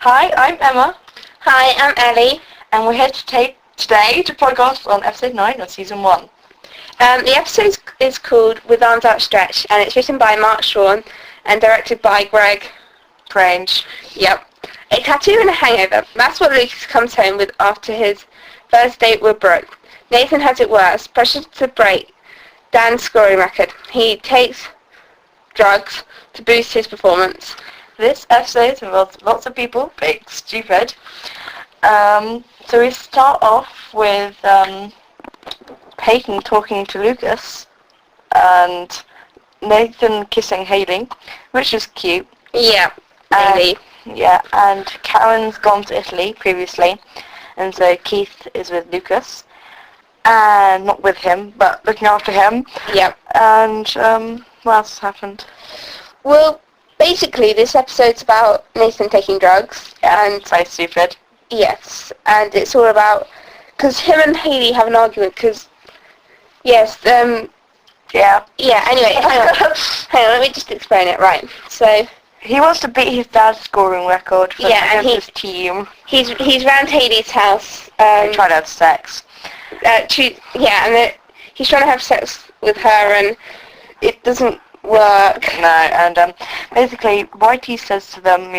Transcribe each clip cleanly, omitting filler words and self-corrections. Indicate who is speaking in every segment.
Speaker 1: Hi, I'm Emma,
Speaker 2: Hi, I'm Ellie.
Speaker 1: and we're here today to podcast on episode 9 of season 1.
Speaker 2: The episode is called With Arms Outstretched, and it's written by Mark Shawn and directed by Greg.
Speaker 1: Grange.
Speaker 2: Yep. A tattoo and a hangover. That's what Lucas comes home with after his first date with Brooke. Nathan has it worse, pressured to break Dan's scoring record. He takes drugs to boost his performance.
Speaker 1: This episode involves lots of people being stupid. So we start off with Peyton talking to Lucas and Nathan kissing Hayley, which is cute.
Speaker 2: Yeah, maybe.
Speaker 1: Yeah, and Karen's gone to Italy previously, and so Keith is with Lucas, and not with him, but looking after him.
Speaker 2: Yep.
Speaker 1: And what else happened?
Speaker 2: Well, basically this episode's about Nathan taking drugs, and
Speaker 1: So stupid.
Speaker 2: yes, and it's all about, because him and Hayley have an argument, because, yes,
Speaker 1: Yeah.
Speaker 2: anyway, hang on, let me just explain it, right, so,
Speaker 1: He wants to beat his dad's scoring record for
Speaker 2: Yeah, and
Speaker 1: his team.
Speaker 2: he's round Hayley's house,
Speaker 1: They try to have sex.
Speaker 2: he's trying to have sex with her, and it doesn't work.
Speaker 1: No, and basically Whitey says to them,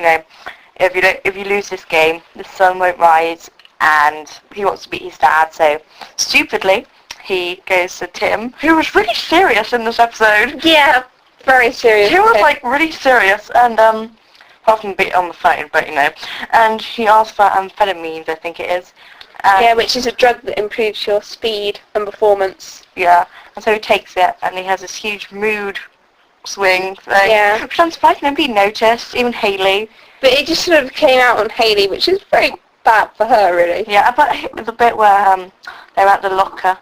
Speaker 1: if you lose this game, the sun won't rise, and he wants to beat his dad, so stupidly he goes to Tim, who was really serious in this episode.
Speaker 2: Yeah, very serious.
Speaker 1: He was really serious, and apart from being on the phone, but and he asked for amphetamines, I think it is.
Speaker 2: Yeah, which is a drug that improves your speed and performance.
Speaker 1: Yeah, and so he takes it, and he has this huge mood swing thing.
Speaker 2: Yeah.
Speaker 1: Which I'm surprised nobody noticed, even Hayley.
Speaker 2: But it just sort of came out on Hayley, which is very bad for her, really.
Speaker 1: Yeah, but the bit where they're at the locker,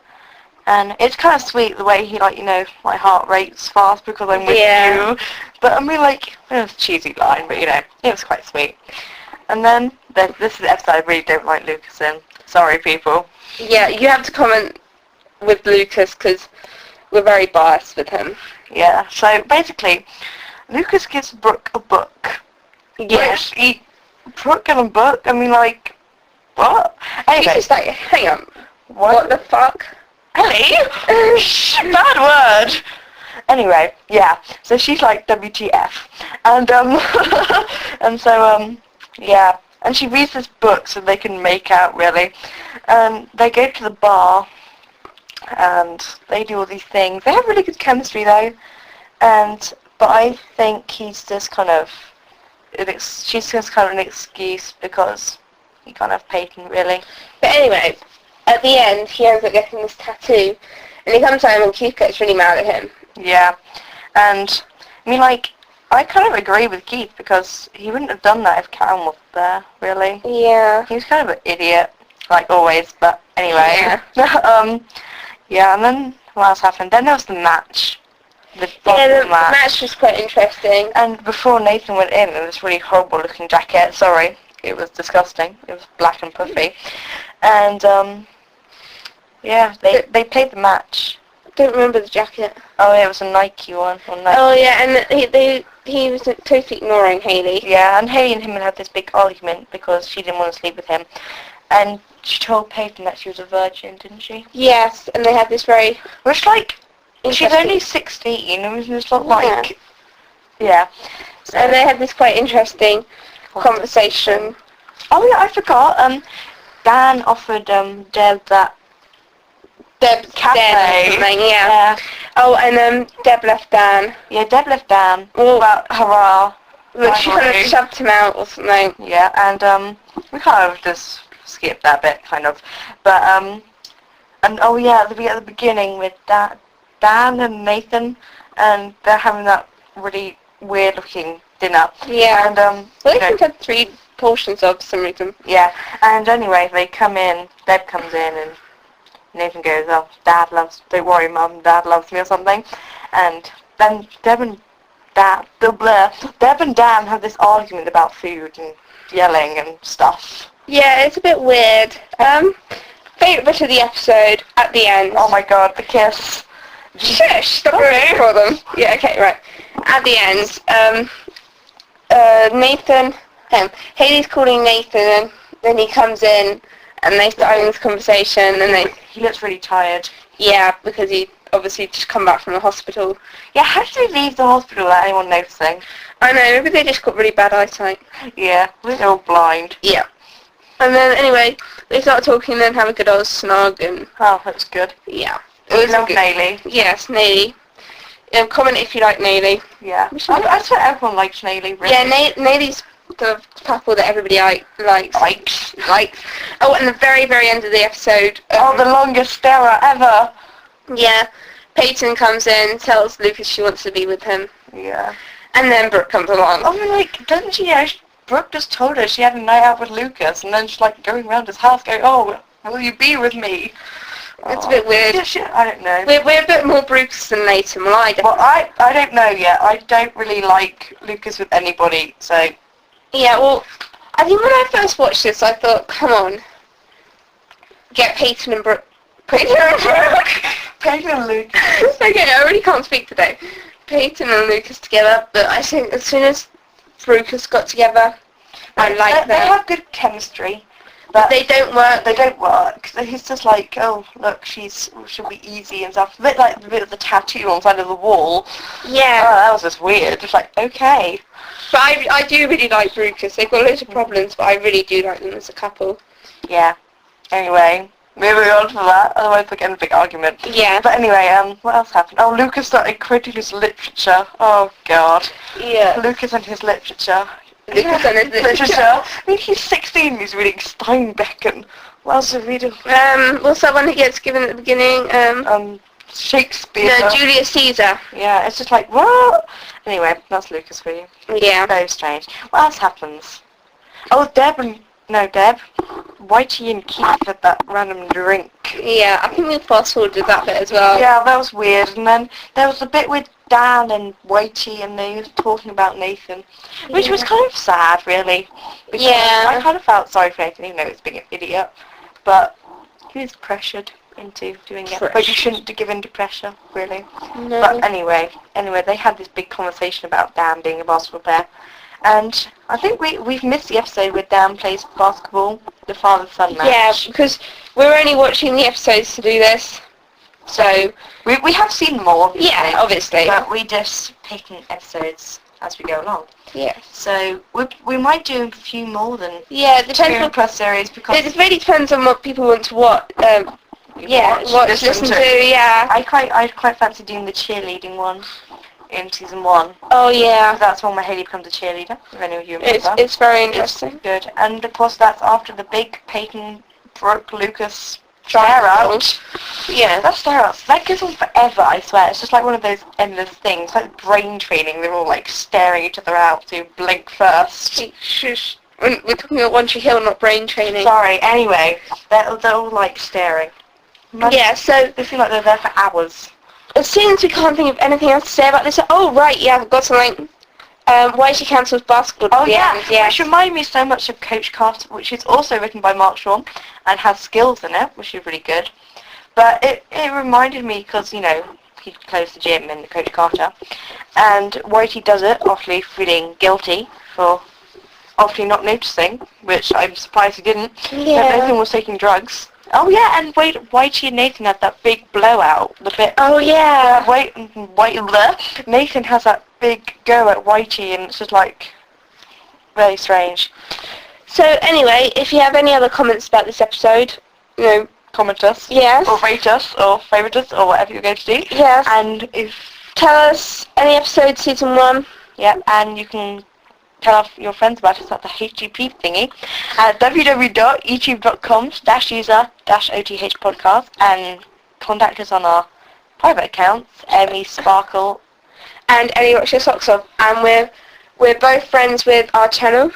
Speaker 1: and it's kind of sweet the way he, my heart rates fast because I'm with you. But I mean, it was a cheesy line, but it was quite sweet. And then this is the episode I really don't like Lucas in. Sorry, people.
Speaker 2: Yeah, you have to comment with Lucas because we're very biased with him.
Speaker 1: Yeah, so basically, Lucas gives Brooke a book.
Speaker 2: Yes.
Speaker 1: Brooke and a book? I mean, what? Anyway.
Speaker 2: He's just like, hang on.
Speaker 1: What
Speaker 2: the fuck?
Speaker 1: Ellie? Bad word. Anyway, yeah. So she's like, WTF. And, and so, yeah. And she reads this book so they can make out, really. They go to the bar, and they do all these things. They have really good chemistry, though. But I think he's just she's just kind of an excuse because he can't have Peyton, really.
Speaker 2: But anyway, at the end, he ends up getting this tattoo, and he comes home and Keith gets really mad at him.
Speaker 1: Yeah. And, I mean, I kind of agree with Keith because he wouldn't have done that if Karen wasn't there, really.
Speaker 2: Yeah.
Speaker 1: He was kind of an idiot, like always, but anyway.
Speaker 2: Yeah.
Speaker 1: Yeah, and then what else happened? Then there was the match. The
Speaker 2: match was quite interesting.
Speaker 1: And before Nathan went in this really horrible looking jacket, sorry, it was disgusting. It was black and puffy. And, yeah, they played the match.
Speaker 2: I don't remember the jacket.
Speaker 1: Oh, yeah, it was a Nike one.
Speaker 2: Oh, yeah, and he was totally ignoring Hayley.
Speaker 1: Yeah, and Hayley and him had this big argument because she didn't want to sleep with him. And she told Peyton that she was a virgin, didn't she?
Speaker 2: Yes, and they had this very...
Speaker 1: Which, she's only 16, and it was just not Yeah. So,
Speaker 2: and they had this quite interesting conversation.
Speaker 1: Oh, yeah, I forgot. Dan offered Deb that
Speaker 2: Deb's
Speaker 1: cafe.
Speaker 2: dead or something, yeah. Oh, and Deb left Dan.
Speaker 1: Yeah, Deb left Dan.
Speaker 2: Oh.
Speaker 1: Well, hurrah.
Speaker 2: Look, she kind of shoved him out or something.
Speaker 1: Yeah, and we kind of just skipped that bit, kind of. But, and oh yeah, at the beginning with Dan and Nathan, and they're having that really weird looking dinner.
Speaker 2: Yeah.
Speaker 1: And,
Speaker 2: well, they had 3 portions of for some reason.
Speaker 1: Yeah, and anyway, they come in, Deb comes in, and Nathan goes, oh, don't worry, Mum, Dad loves me or something. And then Deb and Dan have this argument about food and yelling and stuff.
Speaker 2: Yeah, it's a bit weird. Favourite bit of the episode, at the end.
Speaker 1: Oh my god, the kiss.
Speaker 2: Shush, stop rooting for them. Yeah, okay, right. At the end, Nathan Haley's calling Nathan, and then he comes in, and they start having this conversation, and
Speaker 1: he looks really tired.
Speaker 2: Yeah, because he obviously just come back from the hospital.
Speaker 1: Yeah, how did he leave the hospital without anyone noticing?
Speaker 2: I know, maybe they just got really bad eyesight.
Speaker 1: Yeah, they're all blind.
Speaker 2: Yeah. And then, anyway, they start talking and then have a good old snog, and...
Speaker 1: Oh, that's good.
Speaker 2: Yeah.
Speaker 1: It was love Naily.
Speaker 2: Yes, Naily. Comment if you like Naily.
Speaker 1: Yeah. I swear everyone likes Naily, really.
Speaker 2: Yeah, Naily's the couple that everybody likes. Oh, and the very, very end of the episode...
Speaker 1: the longest starer ever.
Speaker 2: Yeah. Peyton comes in, tells Lucas she wants to be with him.
Speaker 1: Yeah.
Speaker 2: And then Brooke comes along.
Speaker 1: Doesn't she know? Brooke just told her she had a night out with Lucas, and then she's going around his house going, oh, will you be with me?
Speaker 2: It's a bit weird.
Speaker 1: I don't know.
Speaker 2: We're a bit more Bruce than Nathan. Well, I
Speaker 1: don't know yet. I don't really like Lucas with anybody, so...
Speaker 2: Yeah, well, I think when I first watched this, I thought, come on, get Peyton and Brooke. Peyton and Lucas. Okay, I really can't speak today. Peyton and Lucas together, but I think as soon as Lucas got together, I like them.
Speaker 1: They have good chemistry. But
Speaker 2: they don't work.
Speaker 1: They don't work. He's just like, oh, look, she'll be easy and stuff. A bit like the bit of the tattoo on the side of the wall.
Speaker 2: Yeah.
Speaker 1: Oh, that was just weird. Just like, okay.
Speaker 2: But I do really like Lucas. They've got loads of problems, but I really do like them as a couple.
Speaker 1: Yeah. Anyway, moving on from that. Otherwise we're getting a big argument.
Speaker 2: Yeah.
Speaker 1: But anyway, what else happened? Oh, Lucas started quoting his literature. Oh, God.
Speaker 2: Yeah.
Speaker 1: Lucas and his literature.
Speaker 2: Lucas and his literature.
Speaker 1: I mean, he's 16, he's reading Steinbeck. What else is he reading?
Speaker 2: What's that one he gets given at the beginning?
Speaker 1: Shakespeare.
Speaker 2: No, Julius Caesar.
Speaker 1: Yeah, it's just like, what? Anyway, that's Lucas for you.
Speaker 2: Yeah.
Speaker 1: Very strange. What else happens? Oh, Deb, Whitey and Keith had that random drink.
Speaker 2: Yeah, I think we fast-forwarded that bit as well.
Speaker 1: Yeah, that was weird. And then there was a bit with Dan and Whitey, and they were talking about Nathan, which was kind of sad, really. Because I kind of felt sorry for Nathan, even though he was being an idiot. But he was pressured into doing it. But you shouldn't give in to pressure, really.
Speaker 2: No.
Speaker 1: But anyway, they had this big conversation about Dan being a basketball player. And I think we've missed the episode where Dan plays basketball, the father-son match.
Speaker 2: Yeah, because we're only watching the episodes to do this. So
Speaker 1: we have seen them all, obviously.
Speaker 2: Yeah, obviously.
Speaker 1: But we just picking episodes as we go along.
Speaker 2: Yeah.
Speaker 1: So we might do a few more than
Speaker 2: 2
Speaker 1: plus series because
Speaker 2: it really depends on what people want to watch. Listen to. Yeah.
Speaker 1: I quite fancy doing the cheerleading one in season 1.
Speaker 2: Oh yeah.
Speaker 1: That's when Haley becomes a cheerleader. If any of you remember.
Speaker 2: It's very interesting.
Speaker 1: It's good, and of course that's after the big Peyton, Brooke, Lucas stare out.
Speaker 2: Yeah.
Speaker 1: That stare out, that goes on forever, I swear. It's just like one of those endless things, like brain training. They're all like staring each other out, so you blink first.
Speaker 2: Shush. We're talking about One Tree Hill, not brain training.
Speaker 1: Sorry, anyway, they're all like staring.
Speaker 2: Yeah, so
Speaker 1: they feel like they're there for hours.
Speaker 2: As soon as we can't think of anything else to say about this, oh right, yeah, I've got something. Why she cancels basketball at the end. Yeah.
Speaker 1: Which reminded me so much of Coach Carter, which is also written by Mark Shawn and has skills in it, which is really good. But it reminded me because, he closed the gym in Coach Carter, and Whitey does it, obviously feeling guilty for obviously not noticing, which I'm surprised he didn't.
Speaker 2: Yeah.
Speaker 1: Nathan was taking drugs. Oh yeah, and Whitey and Nathan had that big blowout. The bit.
Speaker 2: Oh yeah.
Speaker 1: Nathan has that big go at Whitey, and it's just like very strange.
Speaker 2: So anyway, if you have any other comments about this episode,
Speaker 1: comment us.
Speaker 2: Yes.
Speaker 1: Or rate us, or favourite us, or whatever you're going to do.
Speaker 2: Yes.
Speaker 1: And if
Speaker 2: tell us any episode season 1.
Speaker 1: Yeah, and you can tell your friends about us at the HTTP thingy at www.youtube.com/user-OTH Podcast, and contact us on our private accounts, Emmy, Sparkle,
Speaker 2: and Ellie Watch Your Socks Off. And we're both friends with our channel,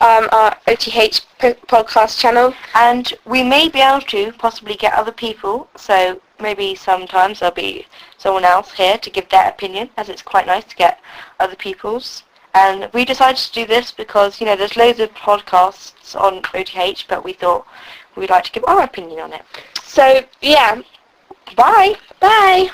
Speaker 2: our OTH Podcast channel,
Speaker 1: and we may be able to possibly get other people, so maybe sometimes there'll be someone else here to give their opinion, as it's quite nice to get other people's. And we decided to do this because, there's loads of podcasts on OTH, but we thought we'd like to give our opinion on it.
Speaker 2: So, yeah.
Speaker 1: Bye.
Speaker 2: Bye.